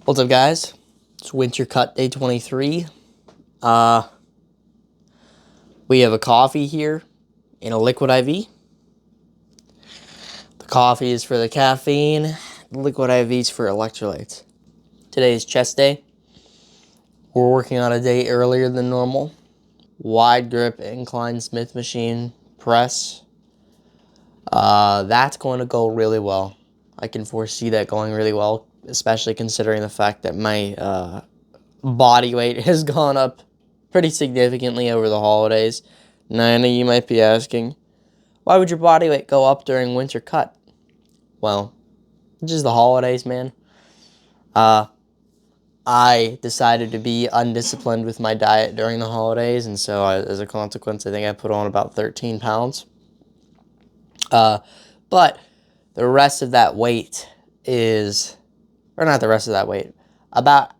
What's up, guys? It's winter cut day 23. We have a coffee here in a liquid IV. The coffee is for the caffeine. The liquid IV is for electrolytes. Today is chest day. We're working on a day earlier than normal. Wide grip incline Smith machine press. That's going to go really well. I can foresee that going really well, especially considering the fact that my body weight has gone up pretty significantly over the holidays. Now, I know you might be asking, why would your body weight go up during winter cut? Well, it's just the holidays, man. I decided to be undisciplined with my diet during the holidays, and so as a consequence, I think I put on about 13 pounds. But the rest of that weight is, or not the rest of that weight, about,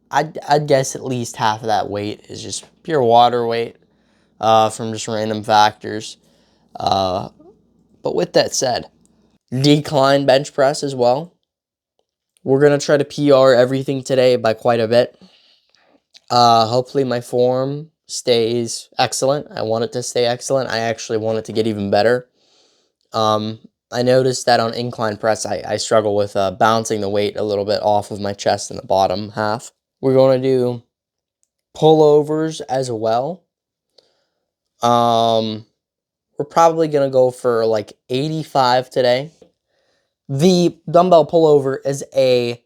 I'd guess at least half of that weight is just pure water weight from just random factors. But with that said, decline bench press as well. We're going to try to PR everything today by quite a bit. Hopefully my form stays excellent. I want it to stay excellent. I actually want it to get even better. I noticed that on incline press, I struggle with bouncing the weight a little bit off of my chest in the bottom half. We're going to do pullovers as well. We're probably going to go for like 85 today. The dumbbell pullover is a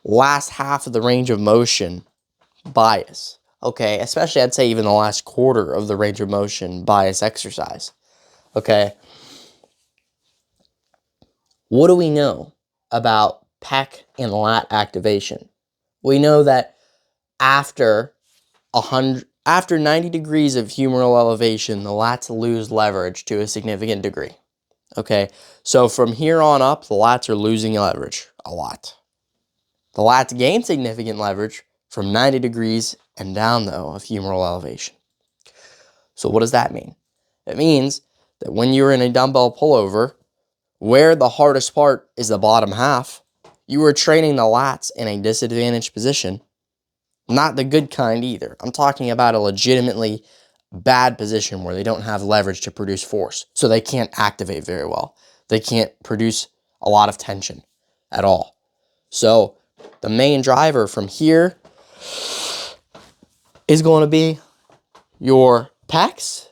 last half of the range of motion bias. Okay, especially I'd say even the last quarter of the range of motion bias exercise. Okay. What do we know about pec and lat activation? We know that after 90 degrees of humeral elevation, the lats lose leverage to a significant degree. Okay, so from here on up, the lats are losing leverage a lot. The lats gain significant leverage from 90 degrees and down, though, of humeral elevation. So what does that mean? It means that when you're in a dumbbell pullover, where the hardest part is the bottom half, you are training the lats in a disadvantaged position. Not the good kind either. I'm talking about a legitimately bad position where they don't have leverage to produce force. So they can't activate very well. They can't produce a lot of tension at all. So the main driver from here is going to be your pecs,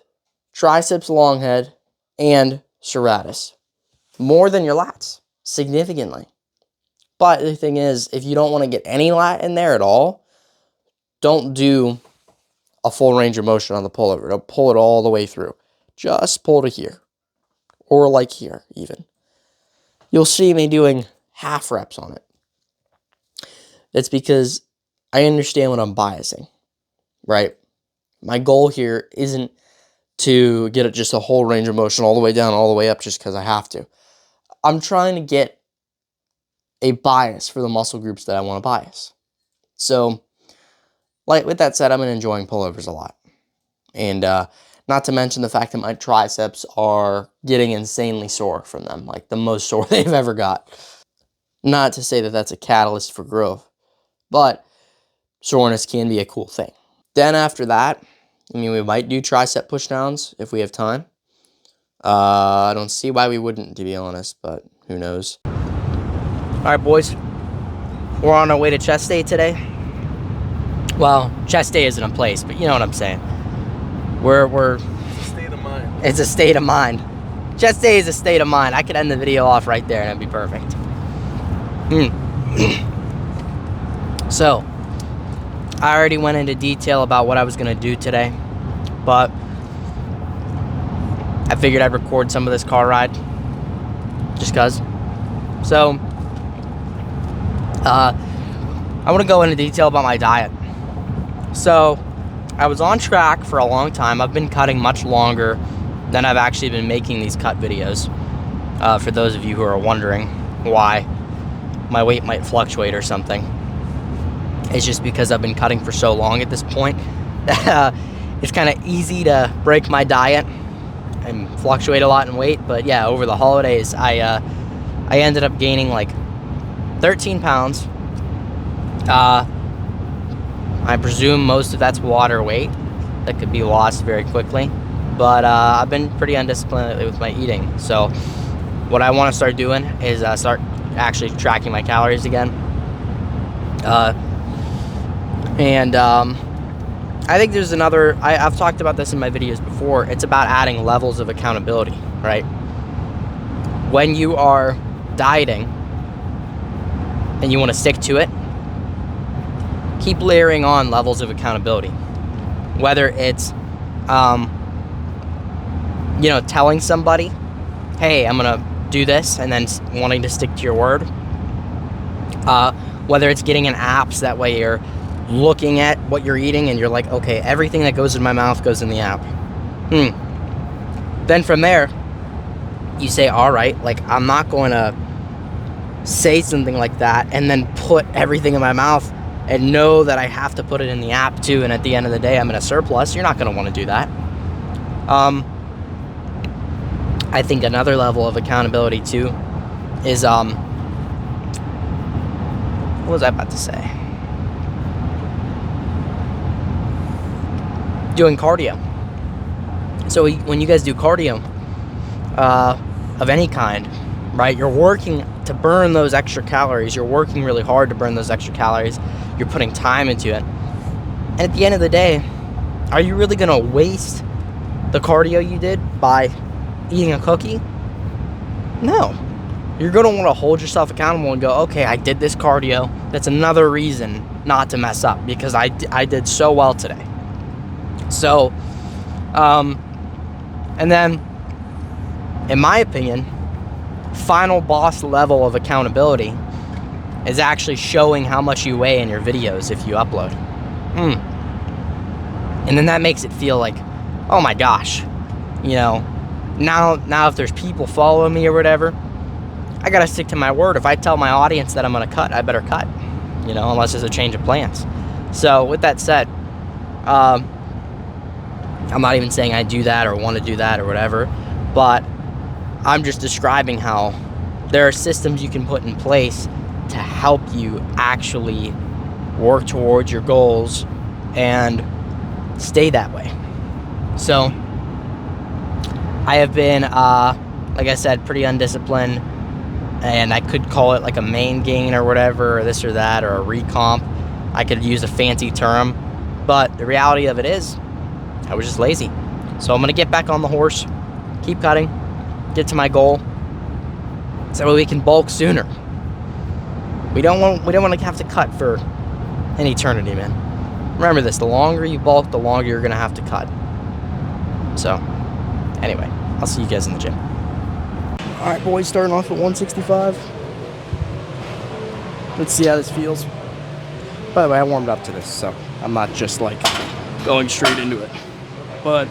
triceps long head, and serratus. More than your lats, significantly. But the thing is, if you don't want to get any lat in there at all, don't do a full range of motion on the pullover. Don't pull it all the way through. Just pull to here. Or like here, even. You'll see me doing half reps on it. That's because I understand what I'm biasing, right? My goal here isn't to get just a whole range of motion all the way down, all the way up just because I have to. I'm trying to get a bias for the muscle groups that I want to bias. So, like with that said, I'm enjoying pullovers a lot. And not to mention the fact that my triceps are getting insanely sore from them, like the most sore they've ever got. Not to say that that's a catalyst for growth, but soreness can be a cool thing. Then after that, I mean, we might do tricep pushdowns if we have time. I don't see why we wouldn't, to be honest, but who knows. All right, boys. We're on our way to chest day today. Well, chest day isn't a place, but you know what I'm saying. We're It's a state of mind. It's a state of mind. Chest day is a state of mind. I could end the video off right there and it'd be perfect. So, I already went into detail about what I was going to do today, but I figured I'd record some of this car ride, just cause. So, I want to go into detail about my diet. So, I was on track for a long time. I've been cutting much longer than I've actually been making these cut videos. For those of you who are wondering why my weight might fluctuate or something. It's just because I've been cutting for so long at this point. It's kind of easy to break my diet and fluctuate a lot in weight. But yeah, over the holidays, I ended up gaining like 13 pounds. I presume most of that's water weight that could be lost very quickly. But I've been pretty undisciplined lately with my eating. So what I want to start doing is start actually tracking my calories again. I think there's another, I've talked about this in my videos before. It's about adding levels of accountability, right? When you are dieting and you want to stick to it, keep layering on levels of accountability. Whether it's, telling somebody, hey, I'm going to do this, and then wanting to stick to your word. Whether it's getting in apps, that way you're looking at what you're eating and you're like, okay, everything that goes in my mouth goes in the app. Then from there, you say, all right, like, I'm not going to say something like that and then put everything in my mouth and know that I have to put it in the app too, and at the end of the day I'm in a surplus. You're not going to want to do that. I think another level of accountability too is what was I about to say? Doing cardio. So when you guys do cardio of any kind, right, you're working to burn those extra calories. You're working really hard to burn those extra calories. You're putting time into it. And at the end of the day, are you really going to waste the cardio you did by eating a cookie? No. You're going to want to hold yourself accountable and go, okay, I did this cardio. That's another reason not to mess up, because I did so well today. So, and then, in my opinion, final boss level of accountability is actually showing how much you weigh in your videos if you upload. And then that makes it feel like, oh my gosh, now if there's people following me or whatever, I gotta stick to my word. If I tell my audience that I'm gonna cut, I better cut, unless there's a change of plans. So with that said, I'm not even saying I do that or want to do that or whatever, but I'm just describing how there are systems you can put in place to help you actually work towards your goals and stay that way. So I have been, like I said, pretty undisciplined, and I could call it like a main gain or whatever, or this or that, or a recomp. I could use a fancy term, but the reality of it is I was just lazy. So I'm going to get back on the horse, keep cutting, get to my goal, so we can bulk sooner. We don't want to have to cut for an eternity, man. Remember this, the longer you bulk, the longer you're going to have to cut. So, anyway, I'll see you guys in the gym. All right, boys, starting off at 165. Let's see how this feels. By the way, I warmed up to this, so I'm not just like going straight into it. But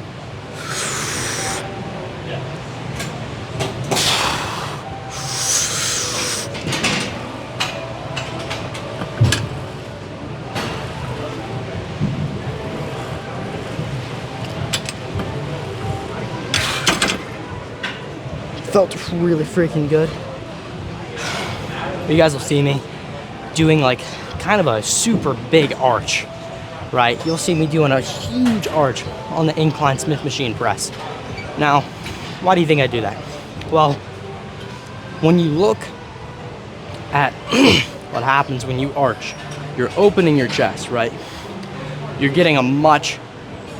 felt really freaking good. You guys will see me doing like kind of a super big arch, right? You'll see me doing a huge arch on the incline Smith machine press. Now, why do you think I do that? Well, when you look at what happens when you arch, you're opening your chest, right? You're getting a much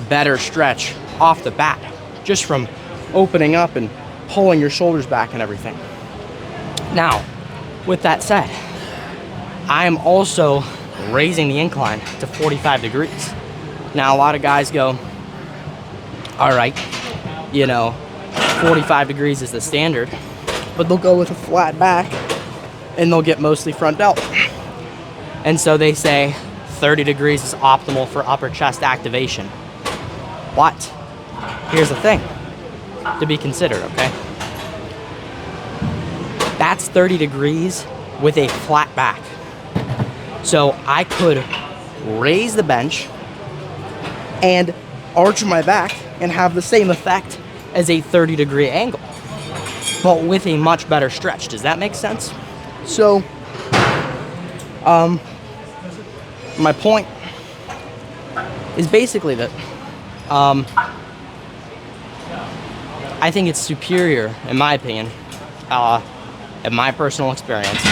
better stretch off the bat just from opening up and pulling your shoulders back and everything. Now, with that said, I am also raising the incline to 45 degrees. Now, a lot of guys go, all right, 45 degrees is the standard, but they'll go with a flat back and they'll get mostly front delt. And so they say 30 degrees is optimal for upper chest activation. But here's the thing to be considered, okay? That's 30 degrees with a flat back. So I could raise the bench and arch my back and have the same effect as a 30-degree angle, but with a much better stretch. Does that make sense? So My point is basically that I think it's superior, in my opinion, in my personal experience,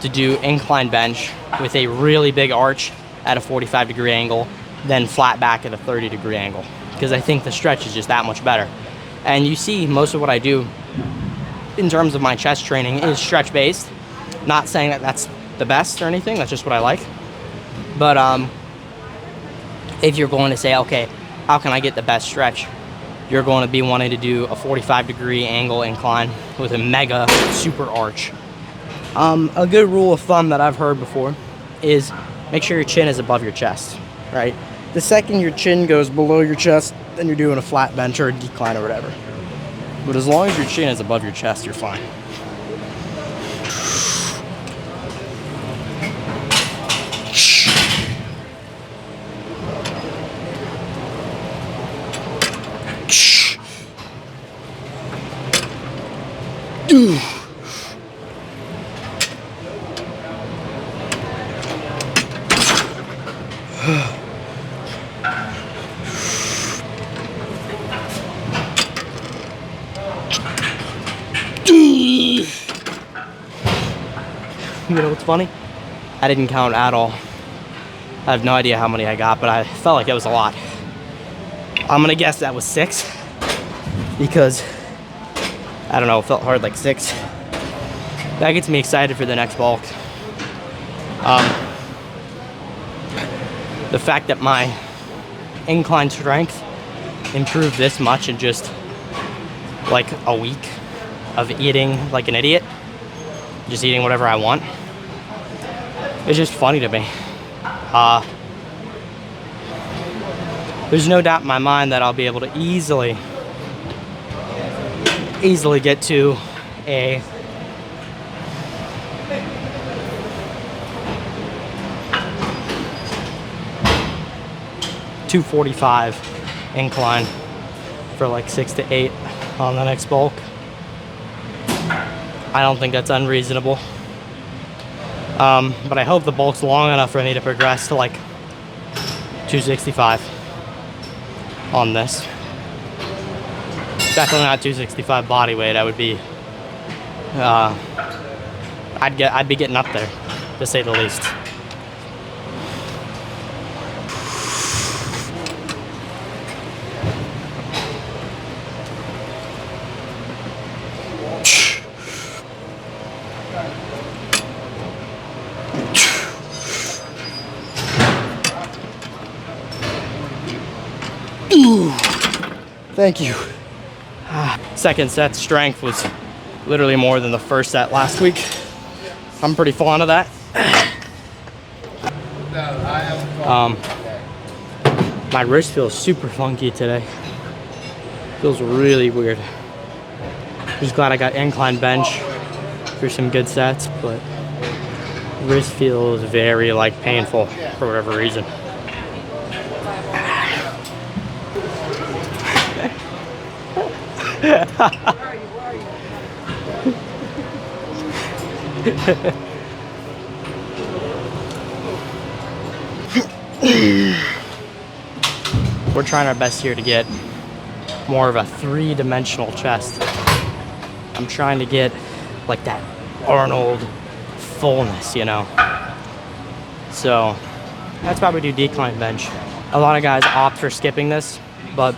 to do incline bench with a really big arch at a 45-degree angle than flat back at a 30-degree angle, because I think the stretch is just that much better. And you see most of what I do in terms of my chest training is stretch based. Not saying that that's the best or anything, that's just what I like. But if you're going to say, okay, how can I get the best stretch? You're going to be wanting to do a 45-degree angle incline with a mega super arch. A good rule of thumb that I've heard before is make sure your chin is above your chest, right? The second your chin goes below your chest, then you're doing a flat bench or a decline or whatever. But as long as your chin is above your chest, you're fine. You know what's funny? I didn't count at all. I have no idea how many I got, but I felt like it was a lot. I'm gonna guess that was 6 because I don't know, it felt hard like 6. That gets me excited for the next bulk. The fact that my incline strength improved this much in just like a week of eating like an idiot, just eating whatever I want, it's just funny to me. There's no doubt in my mind that I'll be able to easily get to a $245 incline for like 6 to 8 on the next bulk. I don't think that's unreasonable. But I hope the bulk's long enough for me to progress to like 265 on this. Definitely not 265 body weight. I would be, I'd be getting up there, to say the least. Thank you. Second set strength was literally more than the first set last week. I'm pretty fond of that. My wrist feels super funky today. Feels really weird. Just glad I got incline bench for some good sets, but wrist feels very like painful for whatever reason. We're trying our best here to get more of a 3-dimensional chest. I'm trying to get like that Arnold fullness, you know. So that's why we do decline bench. A lot of guys opt for skipping this, but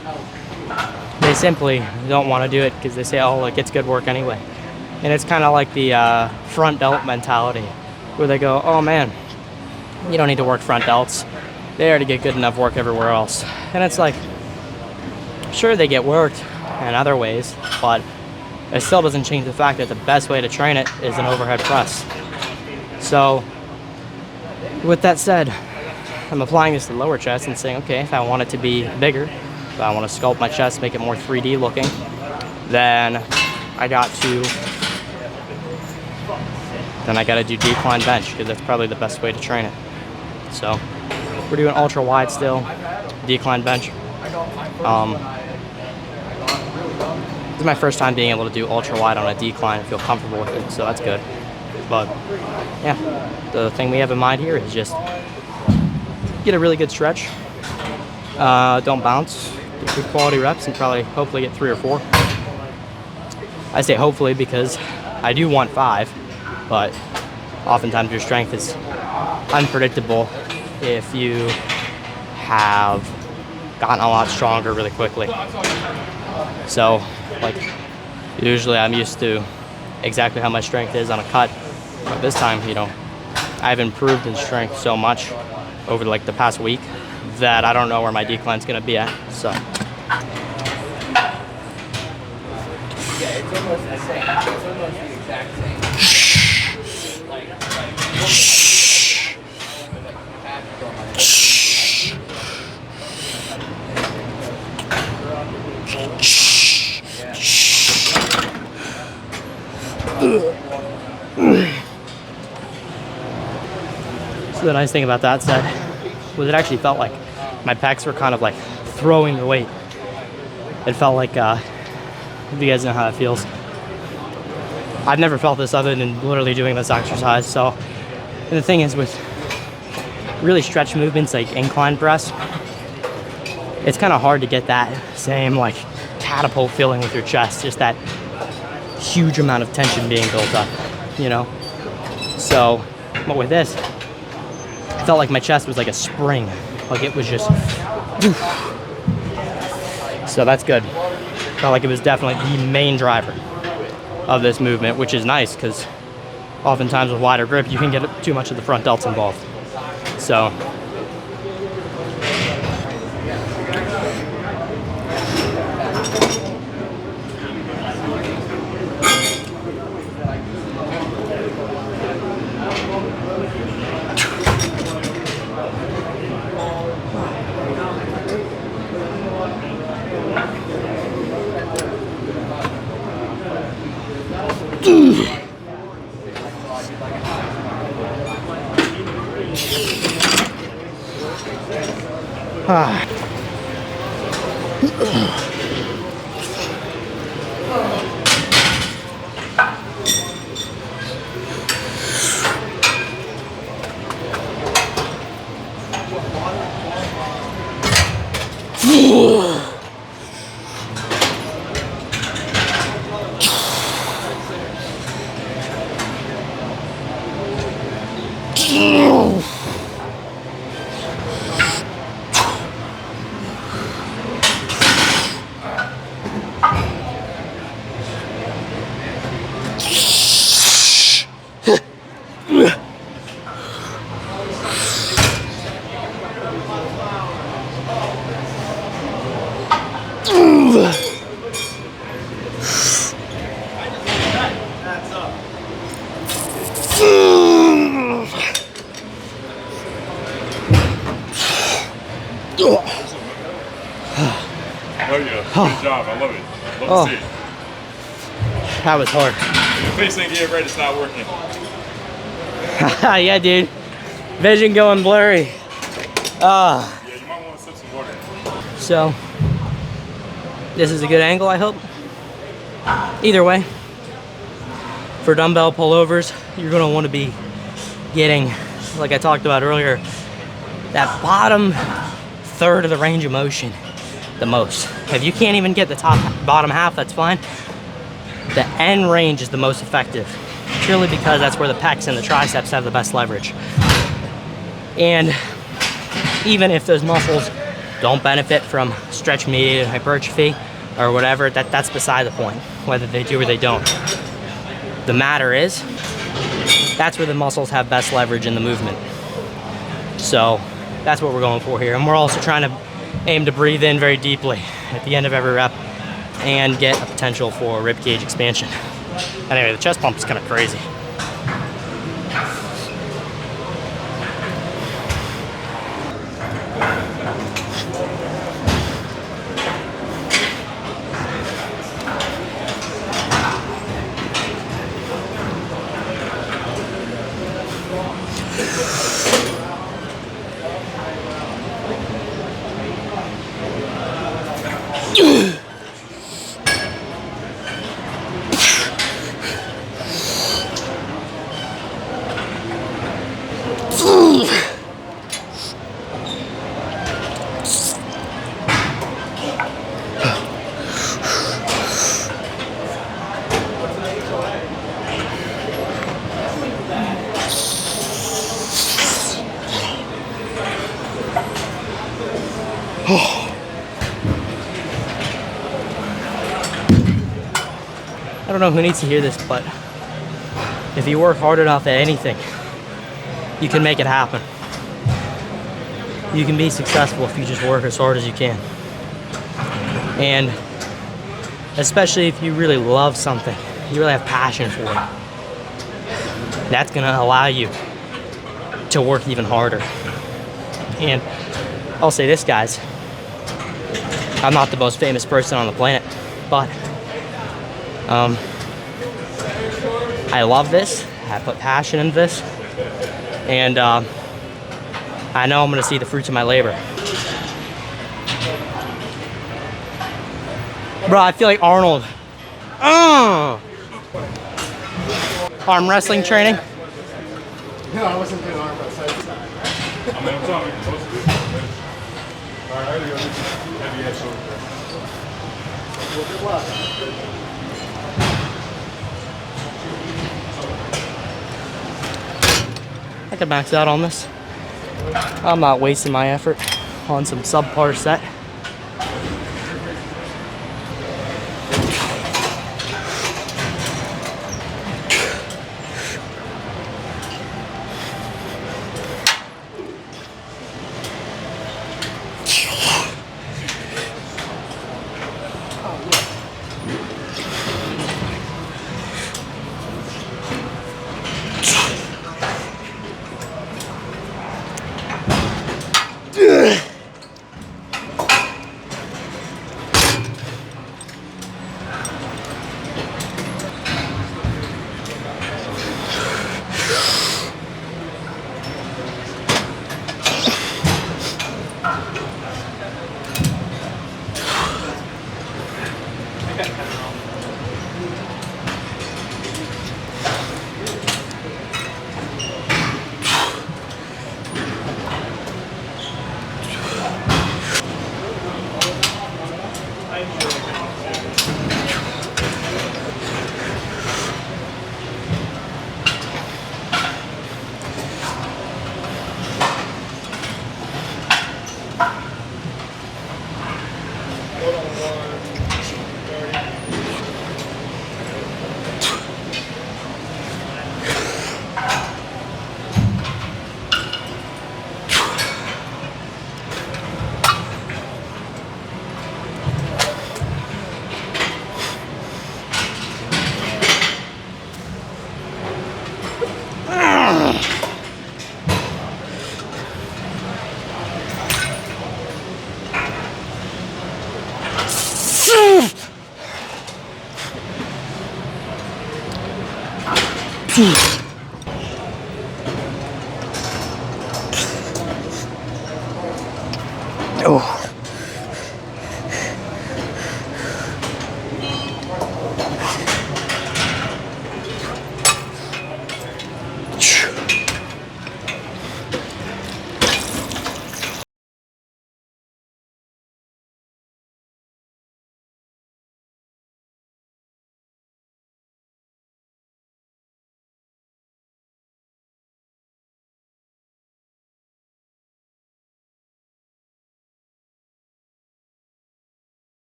they simply don't want to do it because they say, oh, it gets good work anyway. And it's kind of like the front delt mentality, where they go, oh man, you don't need to work front delts. They already get good enough work everywhere else. And it's like, sure, they get worked in other ways, but it still doesn't change the fact that the best way to train it is an overhead press. So with that said, I'm applying this to the lower chest and saying, okay, if I want it to be bigger, if I want to sculpt my chest, make it more 3D looking, then I got to do decline bench, because that's probably the best way to train it. So we're doing ultra wide still, decline bench. This is my first time being able to do ultra wide on a decline and feel comfortable with it, so that's good. But yeah, the thing we have in mind here is just get a really good stretch. Don't bounce. Get good quality reps and probably hopefully get 3 or 4. I say hopefully because I do want 5, but oftentimes your strength is unpredictable if you have gotten a lot stronger really quickly. So, like, usually I'm used to exactly how my strength is on a cut, but this time, you know, I've improved in strength so much over like the past week that I don't know where my decline's gonna be at. So yeah, it's almost the same. It's almost the exact same. So the nice thing about that set was it actually felt like my pecs were kind of like throwing the weight. It felt like, if you guys know how it feels, I've never felt this other than literally doing this exercise. So, and the thing is with really stretch movements like incline press, it's kind of hard to get that same like catapult feeling with your chest, just that huge amount of tension being built up, you know? So, but with this, I felt like my chest was like a spring, like it was just, so that's good. Felt like it was definitely the main driver of this movement, which is nice because oftentimes with wider grip, you can get too much of the front delts involved. So, Oh yeah, good job. I love it. Love to see it. that was hard. Please think get ready, it's not working. Yeah, dude. Vision going blurry. Yeah, you might want to sip some water. So, this is a good angle, I hope. Either way, for dumbbell pullovers, you're gonna want to be getting, like I talked about earlier, that bottom third of the range of motion the most. If you can't even get the bottom half, that's fine. The end range is the most effective, purely because that's where the pecs and the triceps have the best leverage. And even if those muscles don't benefit from stretch-mediated hypertrophy or whatever, that's beside the point, whether they do or they don't. The matter is, that's where the muscles have best leverage in the movement. So that's what we're going for here. And we're also trying to aim to breathe in very deeply at the end of every rep and get a potential for rib cage expansion. Anyway, the chest pump is kind of crazy. I don't know who needs to hear this, but if you work hard enough at anything, you can make it happen. You can be successful if you just work as hard as you can. And especially if you really love something, you really have passion for it, that's gonna allow you to work even harder. And I'll say this, guys, I'm not the most famous person on the planet, but I love this, I put passion in this, and I know I'm gonna see the fruits of my labor. Bro, I feel like Arnold. Arm wrestling training. No, I wasn't doing arm wrestling. I mean, I'm sorry, I'm supposed to do it. All right, I gotta go. Heavy head shoulder. Well, good luck. I could max out on this. I'm not wasting my effort on some subpar set. Oh.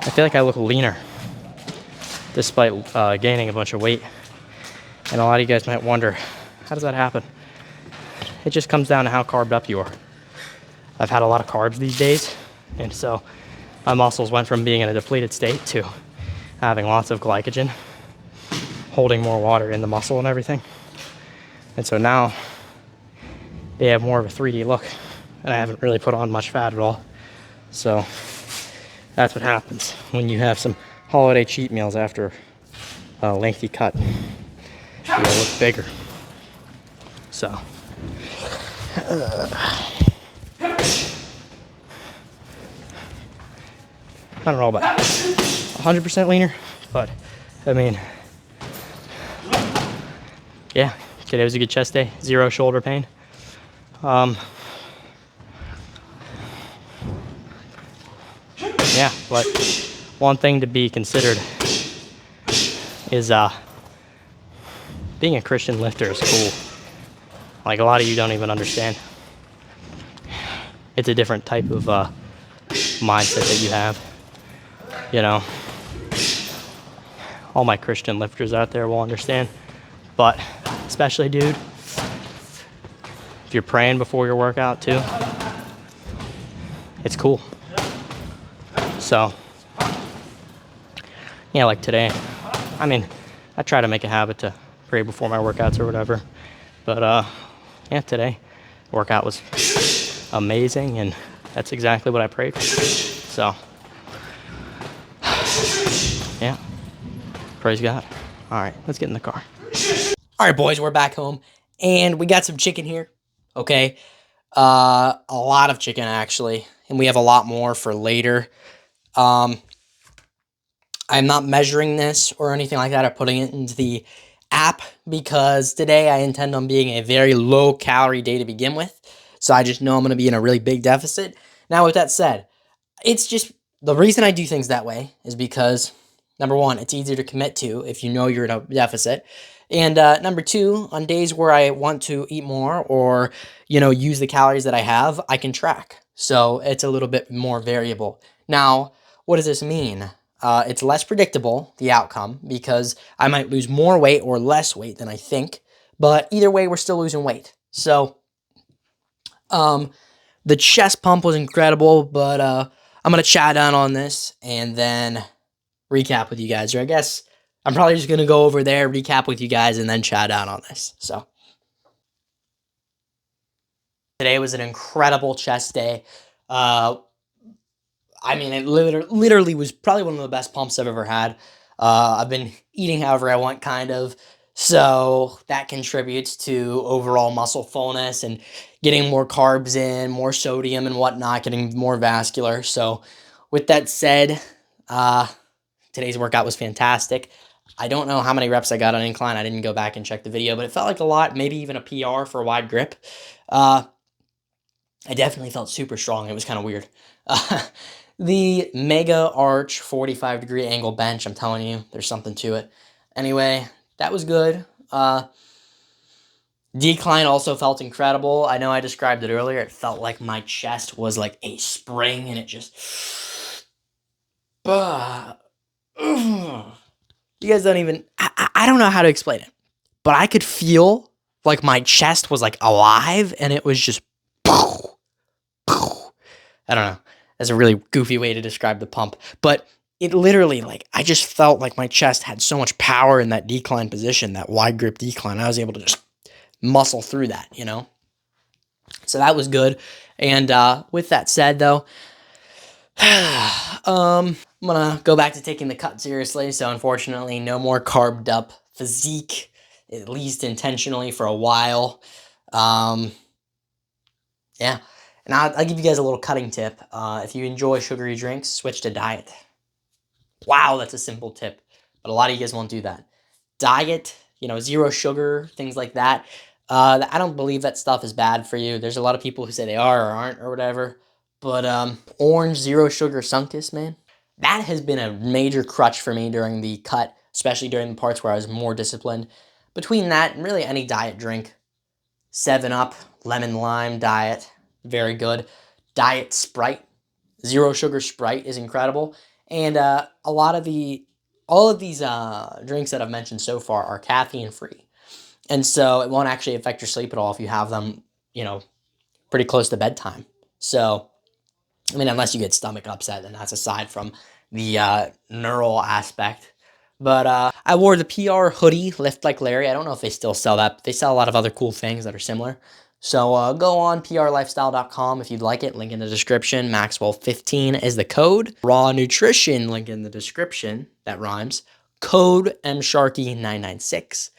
I feel like I look leaner despite gaining a bunch of weight. And a lot of you guys might wonder, how does that happen? it just comes down to how carved up you are. I've had a lot of carbs these days, and so my muscles went from being in a depleted state to having lots of glycogen, holding more water in the muscle and everything. And so now they have more of a 3D look, and I haven't really put on much fat at all. So that's what happens when you have some holiday cheat meals after a lengthy cut. You look bigger. So I don't know about 100% leaner, but I mean, yeah, today was a good chest day, 0 shoulder pain. Yeah, but one thing to be considered is being a Christian lifter is cool. Like, a lot of you don't even understand. It's a different type of mindset that you have. You know, all my Christian lifters out there will understand. But especially, dude, if you're praying before your workout too, it's cool. So, yeah, like today, I mean, I try to make a habit to pray before my workouts or whatever. But yeah, today, workout was amazing, and that's exactly what I prayed for. So, yeah, praise God. All right, let's get in the car. All right, boys, we're back home, and we got some chicken here, okay? A lot of chicken, actually, and we have a lot more for later. I'm not measuring this or anything like that or putting it into the app because today I intend on being a very low-calorie day to begin with, so I just know I'm going to be in a really big deficit. Now, with that said, it's just the reason I do things that way is because, number one, it's easier to commit to if you know you're in a deficit. And number two, on days where I want to eat more or, you know, use the calories that I have, I can track. So it's a little bit more variable. Now, what does this mean? It's less predictable, the outcome, because I might lose more weight or less weight than I think. But either way, we're still losing weight. So the chest pump was incredible, but I'm going to chat down on this and then recap with you guys. Or I guess I'm probably just going to go over there, recap with you guys, and then chat out on this. So today was an incredible chest day. I mean, it literally was probably one of the best pumps I've ever had. I've been eating however I want, kind of. So that contributes to overall muscle fullness and getting more carbs in, more sodium and whatnot, getting more vascular. So with that said, today's workout was fantastic. I don't know how many reps I got on incline. I didn't go back and check the video, but it felt like a lot, maybe even a PR for a wide grip. I definitely felt super strong. It was kind of weird. The Mega Arch 45-degree angle bench, I'm telling you, there's something to it. Anyway, that was good. Decline also felt incredible. I know I described it earlier. It felt like my chest was like a spring, and it just... You guys don't even... I don't know how to explain it, but I could feel like my chest was like alive, and it was just... I don't know. That's a really goofy way to describe the pump. But it literally, like, I just felt like my chest had so much power in that decline position, that wide grip decline. I was able to just muscle through that, you know? So that was good. And with that said, though, I'm going to go back to taking the cut seriously. So unfortunately, no more carbed up physique, at least intentionally for a while. Yeah. And I'll give you guys a little cutting tip. If you enjoy sugary drinks, switch to diet. Wow, that's a simple tip. But a lot of you guys won't do that. Diet, you know, 0 sugar, things like that. I don't believe that stuff is bad for you. There's a lot of people who say they are or aren't or whatever. But orange 0 sugar Sunkiss, man, that has been a major crutch for me during the cut, especially during the parts where I was more disciplined. Between that and really any diet drink, 7-Up, lemon lime diet, very good. Diet Sprite, 0 sugar Sprite is incredible. And all of these drinks that I've mentioned so far are caffeine free. And so it won't actually affect your sleep at all if you have them you know, pretty close to bedtime. So, I mean, unless you get stomach upset, then that's aside from the neural aspect. But I wore the PR hoodie, Lift Like Larry. I don't know if they still sell that, but they sell a lot of other cool things that are similar. So go on prlifestyle.com if you'd like it. Link in the description. Maxwell15 is the code. Raw Nutrition, link in the description. That rhymes. Code MSharkey996.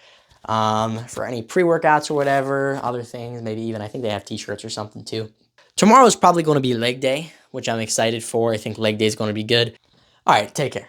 For any pre-workouts or whatever, other things, maybe even, I think they have t-shirts or something too. Tomorrow is probably going to be leg day, which I'm excited for. I think leg day is going to be good. All right, take care.